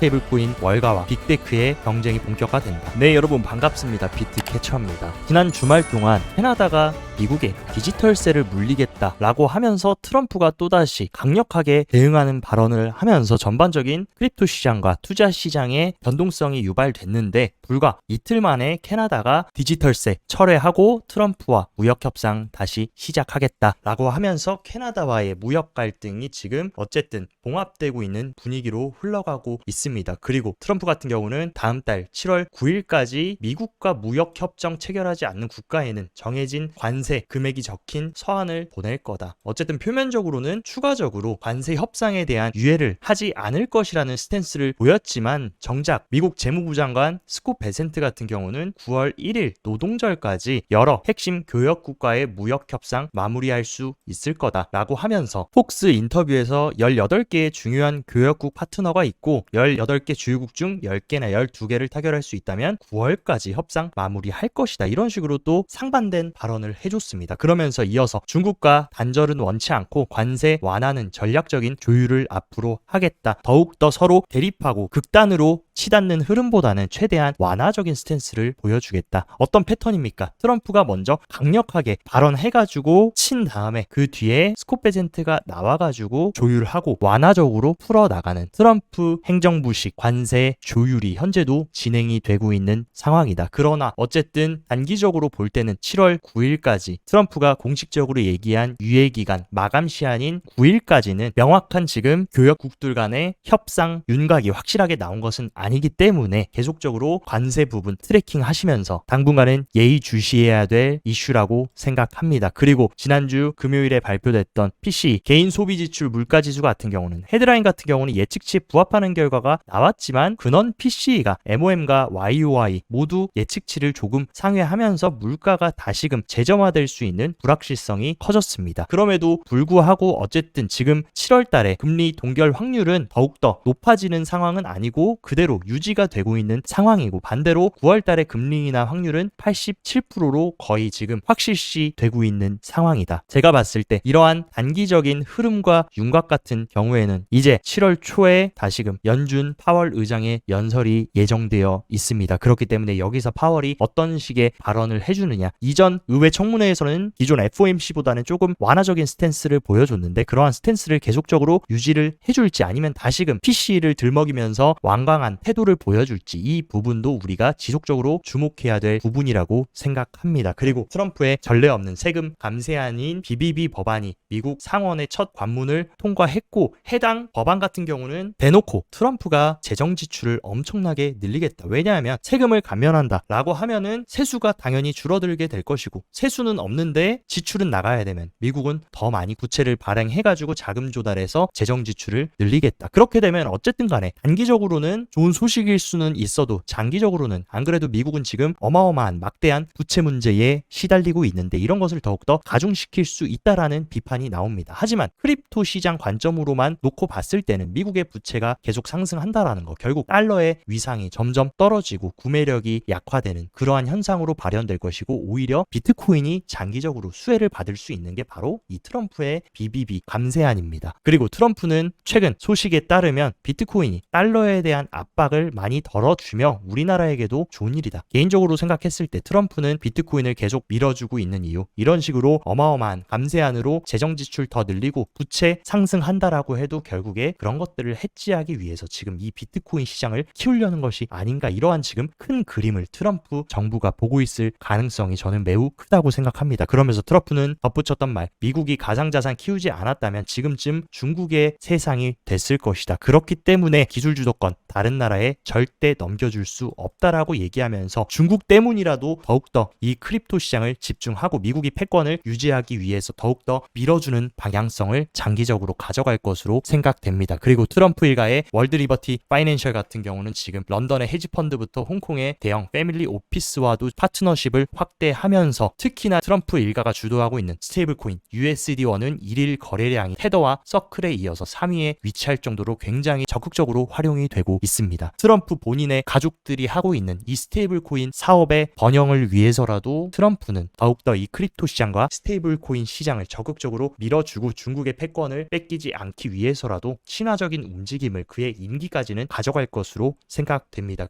스테이블 코인 월가와 빅테크의 경쟁이 본격화된다. 네, 여러분 반갑습니다. 비트캐쳐입니다. 지난 주말 동안 캐나다가 미국에 디지털세를 물리겠다라고 하면서 트럼프가 또다시 강력하게 대응하는 발언을 하면서 전반적인 크립토 시장과 투자 시장의 변동성이 유발됐는데, 불과 이틀 만에 캐나다가 디지털세 철회하고 트럼프와 무역 협상 다시 시작하겠다라고 하면서 캐나다와의 무역 갈등이 지금 어쨌든 봉합되고 있는 분위기로 흘러가고 있습니다. 그리고 트럼프 같은 경우는 다음 달 7월 9일까지 미국과 무역 협정 체결하지 않는 국가에는 정해진 관세 금액이 적힌 서한을 보낼 거다. 어쨌든 표면적으로는 추가적으로 관세 협상에 대한 유예를 하지 않을 것이라는 스탠스를 보였지만, 정작 미국 재무부 장관 스콧 베센트 같은 경우는 9월 1일 노동절까지 여러 핵심 교역 국가의 무역 협상 마무리할 수 있을 거다라고 하면서, 폭스 인터뷰에서 18개의 중요한 교역국 파트너가 있고 18개 주요국 중 10개나 12개를 타결할 수 있다면 9월까지 협상 마무리할 것이다, 이런 식으로 또 상반된 발언을 해줬습니다. 그러면서 이어서 중국과 단절은 원치 않고 관세 완화는 전략적인 조율을 앞으로 하겠다. 더욱더 서로 대립하고 극단으로 치닫는 흐름보다는 최대한 완화적인 스탠스를 보여주겠다. 어떤 패턴입니까? 트럼프가 먼저 강력하게 발언해가지고 친 다음에 그 뒤에 스콧 베센트가 나와가지고 조율하고 완화적으로 풀어나가는 트럼프 행정부식 관세 조율이 현재도 진행이 되고 있는 상황이다. 그러나 어쨌든 단기적으로 볼 때는 7월 9일까지 트럼프가 공식적으로 얘기한 유예기간 마감 시한인 9일까지는 명확한 지금 교역국들 간의 협상 윤곽이 확실하게 나온 것은 아니기 때문에 계속적으로 관세 부분 트래킹 하시면서 당분간은 예의주시해야 될 이슈라고 생각합니다. 그리고 지난주 금요일에 발표됐던 PC 개인 소비 지출 물가지수 같은 경우는 헤드라인 같은 경우는 예측치에 부합하는 결과가 나왔지만, 근원 PC가 MOM과 YOY 모두 예측치를 조금 상회하면서 물가가 다시금 재점화될 수 있는 불확실성이 커졌습니다. 그럼에도 불구하고 어쨌든 지금 7월 달에 금리 동결 확률은 더욱더 높아지는 상황은 아니고 그대로 유지가 되고 있는 상황이고, 반대로 9월 달에 금리 인하 확률은 87%로 거의 지금 확실시 되고 있는 상황이다. 제가 봤을 때 이러한 단기적인 흐름과 윤곽 같은 경우에는 이제 7월 초에 다시금 연준 파월 의장의 연설이 예정되어 있습니다. 그렇기 때문에 여기서 파월이 어떤 식의 발언을 해주느냐, 이전 의회 청문회에서는 기존 FOMC보다는 조금 완화적인 스탠스를 보여줬는데 그러한 스탠스를 계속적으로 유지를 해줄지 아니면 다시금 PC를 들먹이면서 완강한 태도를 보여줄지, 이 부분도 우리가 지속적으로 주목해야 될 부분이라고 생각합니다. 그리고 트럼프의 전례 없는 세금 감세안인 BBB 법안이 미국 상원의 첫 관문을 통과했고, 해당 법안 같은 경우는 대놓고 트럼프가 재정 지출을 엄청나게 늘리겠다. 왜냐하면 세금을 감면한다 라고 하면은 세수가 당연히 줄어들게 될 것이고, 세수는 없는데 지출은 나가야 되면 미국은 더 많이 부채를 발행해가지고 자금 조달해서 재정 지출을 늘리겠다. 그렇게 되면 어쨌든 간에 단기적으로는 좋은 소식일 수는 있어도 장기적으로는 안 그래도 미국은 지금 어마어마한 막대한 부채 문제에 시달리고 있는데 이런 것을 더욱더 가중시킬 수 있다라는 비판이 나옵니다. 하지만 크립토 시장 관점으로만 놓고 봤을 때는 미국의 부채가 계속 상승한다라는 거, 결국 달러의 위상이 점점 떨어지고 구매력이 약화되는 그러한 현상으로 발현될 것이고, 오히려 비트코인이 장기적으로 수혜를 받을 수 있는 게 바로 이 트럼프의 BBB 감세안입니다. 그리고 트럼프는 최근 소식에 따르면 비트코인이 달러에 대한 압박을 많이 덜어주며 우리나라에게도 좋은 일이다. 개인적으로 생각했을 때 트럼프는 비트코인을 계속 밀어주고 있는 이유, 이런 식으로 어마어마한 감세안으로 재정 지출 더 늘리고 부채 상승한다라고 해도 결국에 그런 것들을 해지하기 위해서 지금 이 비트코인 시장을 키우려는 것이 아닌가, 이러한 지금 큰 그림을 트럼프 정부가 보고 있을 가능성이 저는 매우 크다고 생각합니다. 그러면서 트럼프는 덧붙였던 말, 미국이 가상자산 키우지 않았다면 지금쯤 중국의 세상이 됐을 것이다. 그렇기 때문에 기술 주도권 다른 나라에 절대 넘겨줄 수 없다라고 얘기하면서 중국 때문이라도 더욱더 이 크립토 시장을 집중하고 미국이 패권을 유지하기 위해서 더욱더 밀어주는 방향성을 장기적으로 가져갈 것으로 생각됩니다. 그리고 트럼프 일가의 월드 리버티 파이낸셜 같은 경우는 지금 런던의 헤지펀드부터 홍콩의 대형 패밀리 오피스와도 파트너십을 확대하면서 특히나 트럼프 일가가 주도하고 있는 스테이블코인 USD1은 일일 거래량이 테더와 서클에 이어서 3위에 위치할 정도로 굉장히 적극적으로 활용이 되고 있습니다. 했습니다. 트럼프 본인의 가족들이 하고 있는 이 스테이블 코인 사업의 번영을 위해서라도 트럼프는 더욱더 이 크립토 시장과 스테이블 코인 시장을 적극적으로 밀어주고 중국의 패권을 뺏기지 않기 위해서라도 친화적인 움직임을 그의 임기까지는 가져갈 것으로 생각됩니다.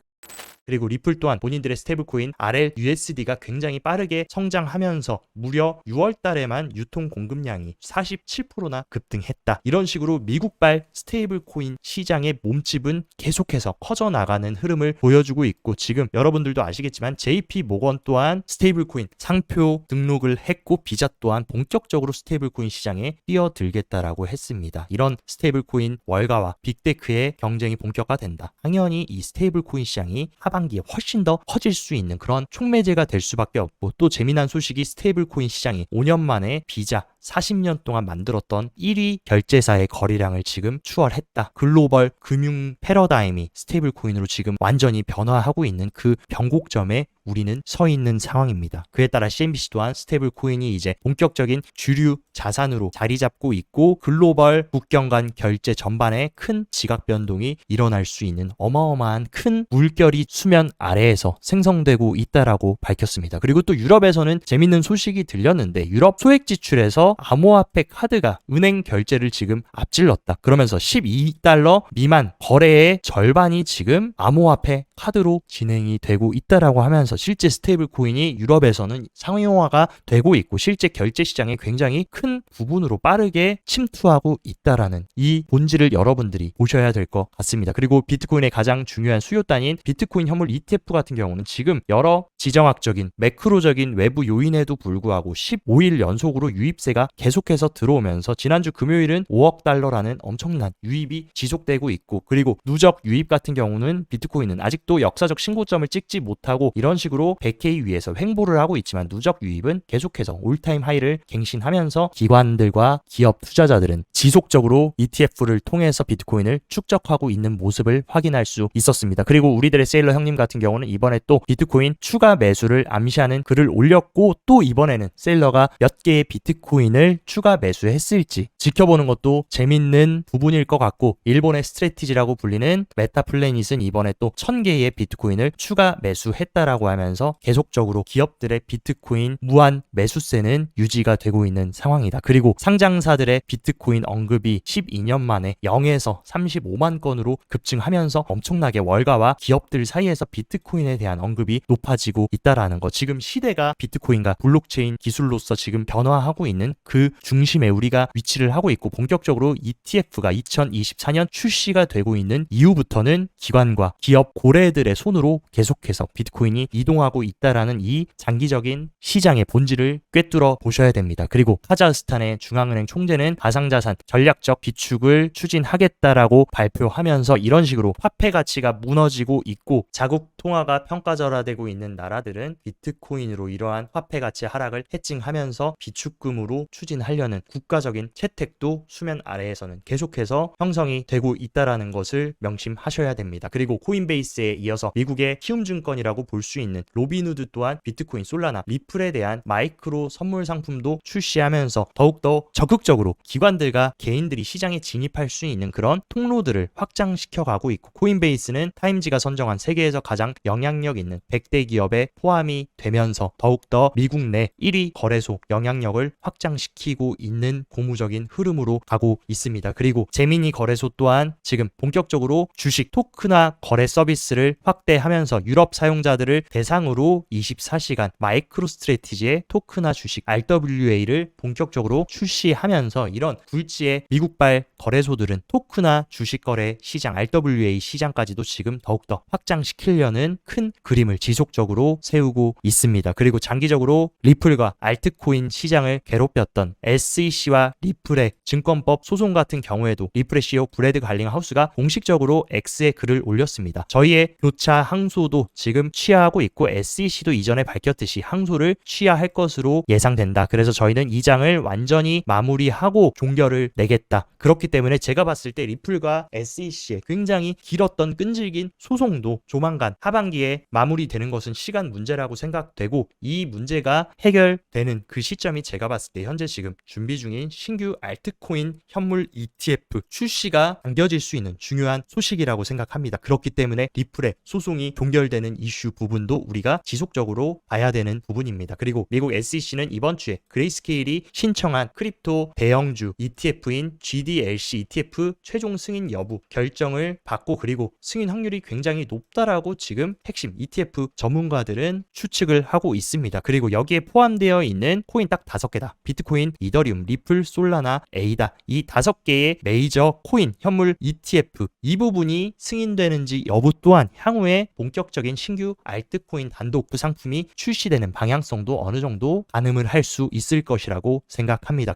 그리고 리플 또한 본인들의 스테이블코인 RLUSD가 굉장히 빠르게 성장하면서 무려 6월 달에만 유통 공급량이 47%나 급등했다. 이런 식으로 미국발 스테이블코인 시장의 몸집은 계속해서 커져나가는 흐름을 보여주고 있고, 지금 여러분들도 아시겠지만 JP 모건 또한 스테이블코인 상표 등록을 했고, 비자 또한 본격적으로 스테이블코인 시장에 뛰어들겠다라고 했습니다. 이런 스테이블코인 월가와 빅테크의 경쟁이 본격화된다. 당연히 이 스테이블코인 시장이 하반기에 훨씬 더 커질 수 있는 그런 촉매제가 될 수밖에 없고, 또 재미난 소식이 스테이블 코인 시장이 5년 만에 비자 40년 동안 만들었던 1위 결제사의 거래량을 지금 추월했다. 글로벌 금융 패러다임이 스테이블 코인으로 지금 완전히 변화하고 있는 그 변곡점에 우리는 서 있는 상황입니다. 그에 따라 CNBC 또한 스테이블 코인이 이제 본격적인 주류 자산으로 자리 잡고 있고, 글로벌 국경 간 결제 전반에 큰 지각 변동이 일어날 수 있는 어마어마한 큰 물결이 수면 아래에서 생성되고 있다라고 밝혔습니다. 그리고 또 유럽에서는 재밌는 소식이 들렸는데, 유럽 소액 지출에서 암호화폐 카드가 은행 결제를 지금 앞질렀다. 그러면서 12달러 미만 거래의 절반이 지금 암호화폐 카드로 진행이 되고 있다라고 하면서 실제 스테이블 코인이 유럽에서는 상용화가 되고 있고, 실제 결제 시장에 굉장히 큰 부분으로 빠르게 침투하고 있다라는 이 본질을 여러분들이 보셔야 될 것 같습니다. 그리고 비트코인의 가장 중요한 수요단인 비트코인 현물 ETF 같은 경우는 지금 여러 지정학적인 매크로적인 외부 요인에도 불구하고 15일 연속으로 유입세가 계속해서 들어오면서 지난주 금요일은 5억 달러라는 엄청난 유입이 지속되고 있고, 그리고 누적 유입 같은 경우는 비트코인은 아직도 역사적 신고점을 찍지 못하고 이런 식으로 100K 위에서 횡보를 하고 있지만, 누적 유입은 계속해서 올타임 하이를 갱신하면서 기관들과 기업 투자자들은 지속적으로 ETF를 통해서 비트코인을 축적하고 있는 모습을 확인할 수 있었습니다. 그리고 우리들의 세일러 형님 같은 경우는 이번에 또 비트코인 추가 매수를 암시하는 글을 올렸고, 또 이번에는 세일러가 몇 개의 비트코인을 추가 매수했을지 지켜보는 것도 재밌는 부분일 것 같고, 일본의 스트래티지라고 불리는 메타플래닛은 이번에 또 1000개의 비트코인을 추가 매수했다라고 하면서 계속적으로 기업들의 비트코인 무한 매수세는 유지가 되고 있는 상황이다. 그리고 상장사들의 비트코인 언급이 12년 만에 0에서 35만 건으로 급증하면서 엄청나게 월가와 기업들 사이에서 비트코인에 대한 언급이 높아지고 있다라는 것. 지금 시대가 비트코인과 블록체인 기술로서 지금 변화하고 있는 그 중심에 우리가 위치를 하고 있고, 본격적으로 ETF가 2024년 출시가 되고 있는 이후부터는 기관과 기업 고래들의 손으로 계속해서 비트코인이 이동하고 있다라는 이 장기적인 시장의 본질을 꿰뚫어 보셔야 됩니다. 그리고 카자흐스탄의 중앙은행 총재는 가상자산 전략적 비축을 추진하겠다라고 발표하면서 이런 식으로 화폐 가치가 무너지고 있고 자국 통화가 평가절하되고 있는 나라들은 비트코인으로 이러한 화폐 가치 하락을 해칭하면서 비축금으로 추진하려는 국가적인 채택도 수면 아래에서는 계속해서 형성이 되고 있다라는 것을 명심하셔야 됩니다. 그리고 코인베이스에 이어서 미국의 키움증권이라고 볼 수 있는 로빈후드 또한 비트코인, 솔라나, 리플에 대한 마이크로 선물 상품도 출시하면서 더욱더 적극적으로 기관들과 개인들이 시장에 진입할 수 있는 그런 통로들을 확장시켜가고 있고, 코인베이스는 타임지가 선정한 세계에서 가장 영향력 있는 100대 기업에 포함이 되면서 더욱더 미국 내 1위 거래소 영향력을 확장시키고 있는 고무적인 흐름으로 가고 있습니다. 그리고 제미니 거래소 또한 지금 본격적으로 주식 토큰화 거래 서비스를 확대하면서 유럽 사용자들을 대상으로 24시간 마이크로 스트래티지의 토큰화 주식 RWA를 본격적으로 출시하면서 이런 굴지의 미국발 거래소들은 토큰화 주식 거래 시장 RWA 시장까지도 지금 더욱더 확장시키려는 큰 그림을 지속적으로 세우고 있습니다. 그리고 장기적으로 리플과 알트코인 시장을 괴롭혔던 SEC와 리플의 증권법 소송 같은 경우에도 리플의 CEO 브래드 갈링하우스가 공식적으로 X에 글을 올렸습니다. 저희의 교차 항소도 지금 취하하고 있고 SEC도 이전에 밝혔듯이 항소를 취하할 것으로 예상된다. 그래서 저희는 이 장을 완전히 마무리하고 종결을 내겠다. 그렇기 때문에 제가 봤을 때 리플과 SEC의 굉장히 길었던 끈질긴 소송도 조만간 하반기에 마무리되는 것은 시간 문제라고 생각되고, 이 문제가 해결되는 그 시점이 제가 봤을 때 현재 지금 준비 중인 신규 알트코인 현물 ETF 출시가 당겨질 수 있는 중요한 소식이라고 생각합니다. 그렇기 때문에 리플의 소송이 종결되는 이슈 부분도 우리가 지속적으로 봐야 되는 부분입니다. 그리고 미국 SEC는 이번 주에 그레이스케일이 신청한 크립토 대형주 ETF인 GDLC ETF 최종 승인 여부 결정을 받고, 그리고 승인 확률이 굉장히 높다라고 지금 핵심 ETF 전문가들은 추측을 하고 있습니다. 그리고 여기에 포함되어 있는 코인 딱 5개다. 비트코인, 이더리움, 리플, 솔라나, 에이다, 이 5개의 메이저 코인 현물 ETF 이 부분이 승인되는지 여부 또한 향후에 본격적인 신규 알트코인 단독 상품이 출시되는 방향성도 어느 정도 가늠을 할 수 있을 것이라고 생각합니다.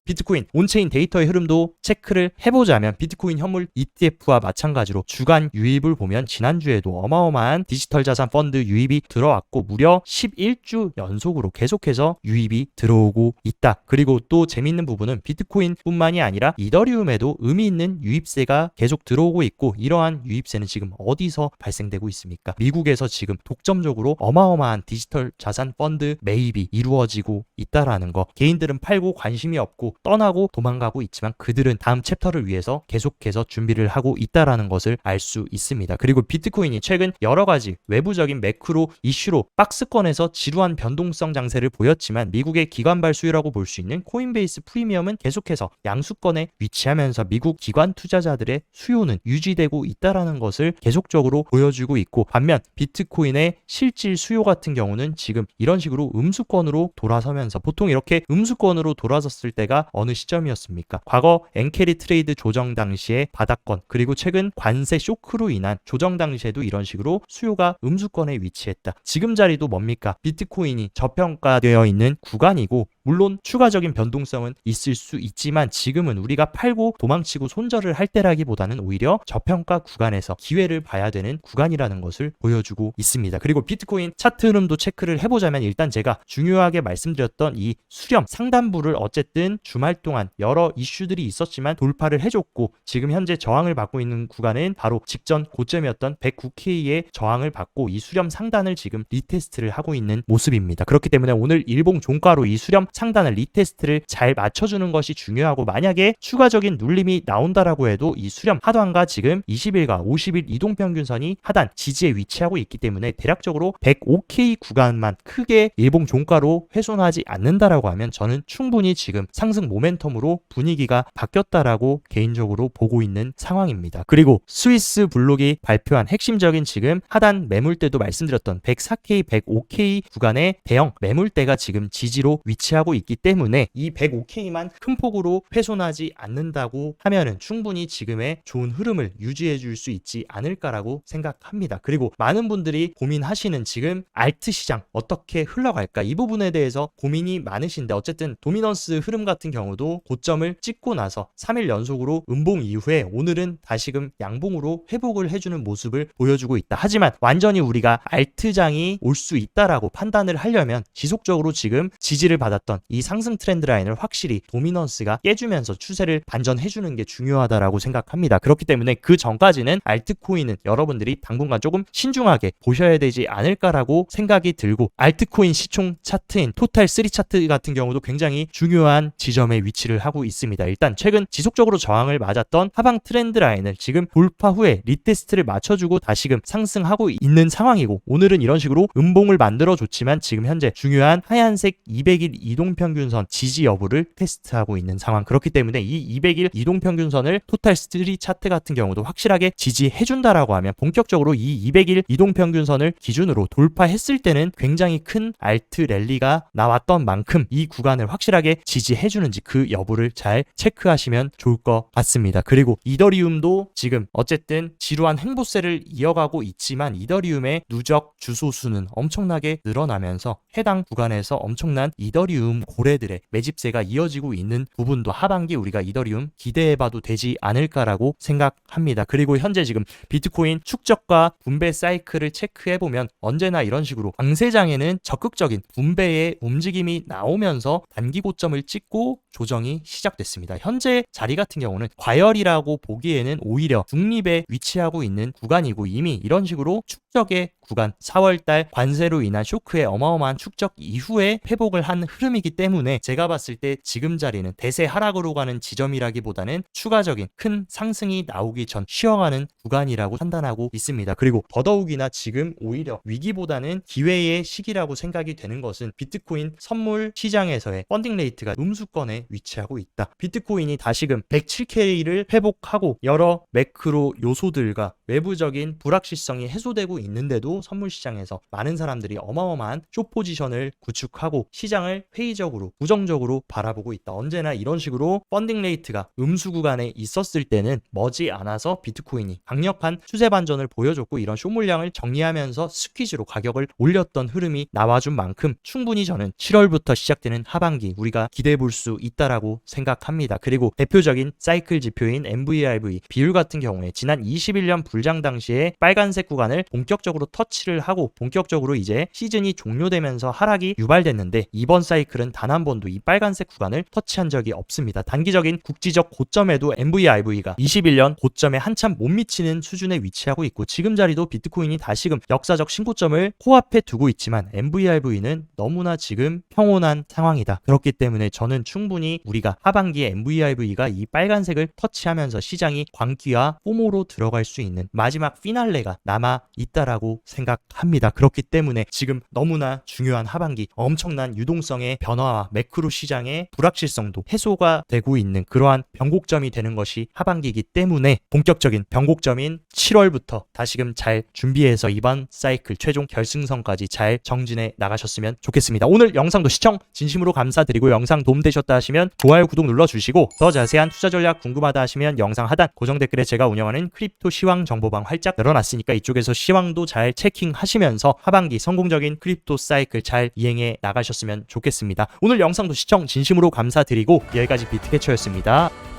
비트코인 온체인 데이터의 흐름도 체크를 해보자면 비트코인 현물 ETF와 마찬가지로 주간 유입을 보면 지난주에도 어마어마한 디지털 자산 펀드 유입이 들어왔고 무려 11주 연속으로 계속해서 유입이 들어오고 있다. 그리고 또 재밌는 부분은 비트코인 뿐만이 아니라 이더리움에도 의미 있는 유입세가 계속 들어오고 있고, 이러한 유입세는 지금 어디서 발생되고 있습니까? 미국에서 지금 독점적으로 어마어마한 디지털 자산 펀드 매입이 이루어지고 있다라는 거. 개인들은 팔고 관심이 없고 떠나고 도망가고 있지만 그들은 다음 챕터를 위해서 계속해서 준비를 하고 있다라는 것을 알 수 있습니다. 그리고 비트코인이 최근 여러 가지 외부적인 매크로 이슈로 박스권에서 지루한 변동성 장세를 보였지만 미국의 기관발 수요라고 볼 수 있는 코인베이스 프리미엄은 계속해서 양수권에 위치하면서 미국 기관 투자자들의 수요는 유지되고 있다라는 것을 계속적으로 보여주고 있고, 반면 비트코인의 실질 수요 같은 경우는 지금 이런 식으로 음수권으로 돌아서면서, 보통 이렇게 음수권으로 돌아섰을 때가 어느 시점이었습니까? 과거 엔캐리 트레이드 조정 당시에 바닥권, 그리고 최근 관세 쇼크로 인한 조정 당시에도 이런 식으로 수요가 음수권에 위치했다. 지금 자리도 뭡니까? 비트코인이 저평가되어 있는 구간이고, 물론 추가적인 변동성은 있을 수 있지만 지금은 우리가 팔고 도망치고 손절을 할 때라기보다는 오히려 저평가 구간에서 기회를 봐야 되는 구간이라는 것을 보여주고 있습니다. 그리고 비트코인 차트 흐름도 체크를 해보자면, 일단 제가 중요하게 말씀드렸던 이 수렴 상단부를 어쨌든 주말 동안 여러 이슈들이 있었지만 돌파를 해줬고, 지금 현재 저항을 받고 있는 구간은 바로 직전 고점이었던 109K의 저항을 받고 이 수렴 상단을 지금 리테스트를 하고 있는 모습입니다. 그렇기 때문에 오늘 일봉 종가로 이 수렴 상단을 리테스트를 잘 맞춰주는 것이 중요하고, 만약에 추가적인 눌림이 나온다라고 해도 이 수렴 하단과 지금 20일과 50일 이동평균선이 하단 지지에 위치하고 있기 때문에 대략적으로 105K 구간만 크게 일봉 종가로 훼손하지 않는다라고 하면 저는 충분히 지금 상승 모멘텀으로 분위기가 바뀌었다라고 개인적으로 보고 있는 상황입니다. 그리고 스위스 블록이 발표한 핵심적인 지금 하단 매물대도 말씀드렸던 104K, 105K 구간의 대형 매물대가 지금 지지로 위치하고 있기 때문에 이 105K만 큰 폭으로 훼손하지 않는다고 하면은 충분히 지금의 좋은 흐름을 유지해 줄 수 있지 않을까라고 생각합니다. 그리고 많은 분들이 고민하시는 지금 알트 시장 어떻게 흘러갈까, 이 부분에 대해서 고민이 많으신데, 어쨌든 도미넌스 흐름 같은 경우도 고점을 찍고 나서 3일 연속으로 음봉 이후에 오늘은 다시금 양봉으로 회복을 해주는 모습을 보여주고 있다. 하지만 완전히 우리가 알트장이 올 수 있다라고 판단을 하려면 지속적으로 지금 지지를 받았던 이 상승 트렌드 라인을 확실히 도미넌스가 깨주면서 추세를 반전해주는 게 중요하다라고 생각합니다. 그렇기 때문에 그 전까지는 알트코인은 여러분들이 당분간 조금 신중하게 보셔야 되지 않을까라고 생각이 들고, 알트코인 시총 차트인 토탈 3 차트 같은 경우도 굉장히 중요한 지점에 위치를 하고 있습니다. 일단 최근 지속적으로 저항을 맞았던 하방 트렌드 라인을 지금 돌파 후에 리테스트를 맞춰주고 다시금 상승하고 있는 상황이고, 오늘은 이런 식으로 음봉을 만들어줬지만 지금 현재 중요한 하얀색 200일 이동평균선 지지 여부를 테스트하고 있는 상황. 그렇기 때문에 이 200일 이동평균선을 토탈 3 차트 같은 경우도 확실하게 지지해준다라고 하면 본격적으로 이 200일 이동평균선을 기준으로 돌파했을 때는 굉장히 큰 알트 랠리가 나왔던 만큼 이 구간을 확실하게 지지해주는지 그 여부를 잘 체크하시면 좋을 것 같습니다. 그리고 이더리움도 지금 어쨌든 지루한 횡보세를 이어가고 있지만 이더리움의 누적 주소수는 엄청나게 늘어나면서 해당 구간에서 엄청난 이더리움 고래들의 매집세가 이어지고 있는 부분도 하반기 우리가 이더리움 기대해봐도 되지 않을까라고 생각합니다. 그리고 현재 지금 비트코인 축적과 분배 사이클을 체크해보면 언제나 이런 식으로 강세장에는 적극적인 분배의 움직임이 나오면서 단기 고점을 찍고 조정이 시작됐습니다. 현재 자리 같은 경우는 과열이라고 보기에는 오히려 중립에 위치하고 있는 구간이고, 이미 이런 식으로 축적의 구간 4월달 관세로 인한 쇼크의 어마어마한 축적 이후에 회복을 한 흐름이기 때문에 제가 봤을 때 지금 자리는 대세 하락으로 가는 지점이라기보다는 추가적인 큰 상승이 나오기 전 쉬어가는 구간이라고 판단하고 있습니다. 그리고 더더욱이나 지금 오히려 위기보다는 기회의 시기라고 생각이 되는 것은 비트코인 선물 시장에서의 펀딩 레이트가 음수권에 위치하고 있다. 비트코인이 다시금 107K를 회복하고 여러 매크로 요소들과 외부적인 불확실성이 해소되고 있는데도 선물 시장에서 많은 사람들이 어마어마한 숏 포지션을 구축하고 시장을 회의적으로 부정적으로 바라보고 있다. 언제나 이런 식으로 펀딩 레이트가 음수 구간에 있었을 때는 머지않아서 비트코인이 강력한 추세 반전을 보여줬고 이런 숏 물량을 정리하면서 스퀴즈로 가격을 올렸던 흐름이 나와준 만큼 충분히 저는 7월부터 시작되는 하반기 우리가 기대해 볼 수 있다라고 생각합니다. 그리고 대표적인 사이클 지표인 MVRV 비율 같은 경우에 지난 21년 불장 당시에 빨간색 구간을 본격적으로 터치를 하고 본격적으로 이제 시즌이 종료되면서 하락이 유발됐는데 이번 사이클은 단 한 번도 이 빨간색 구간을 터치한 적이 없습니다. 단기적인 국지적 고점에도 MVRV가 21년 고점에 한참 못 미치는 수준에 위치하고 있고 지금 자리도 비트코인이 다시금 역사적 신고점을 코앞에 두고 있지만 MVRV는 너무나 지금 평온한 상황이다. 그렇기 때문에 저는 충분히 우리가 하반기에 MVRV가 이 빨간색을 터치하면서 시장이 광기와 포모로 들어갈 수 있는 마지막 피날레가 남아 있다라고 생각합니다. 그렇기 때문에 지금 너무나 중요한 하반기 엄청난 유동성의 변화와 매크로 시장의 불확실성도 해소가 되고 있는 그러한 변곡점이 되는 것이 하반기이기 때문에 본격적인 변곡점인 7월부터 다시금 잘 준비해서 이번 사이클 최종 결승선까지 잘 정진해 나가셨으면 좋겠습니다. 오늘 영상도 시청 진심으로 감사드리고 영상 도움되셨다 하시면 좋아요 구독 눌러주시고 더 자세한 투자 전략 궁금하다 하시면 영상 하단 고정 댓글에 제가 운영하는 크립토 시황 정보방 활짝 열어놨으니까 이쪽에서 시황도 잘 체킹하시면서 하반기 성공적인 크립토 사이클 잘 이행해 나가셨으면 좋겠습니다. 오늘 영상도 시청 진심으로 감사드리고 여기까지 비트캐쳐였습니다.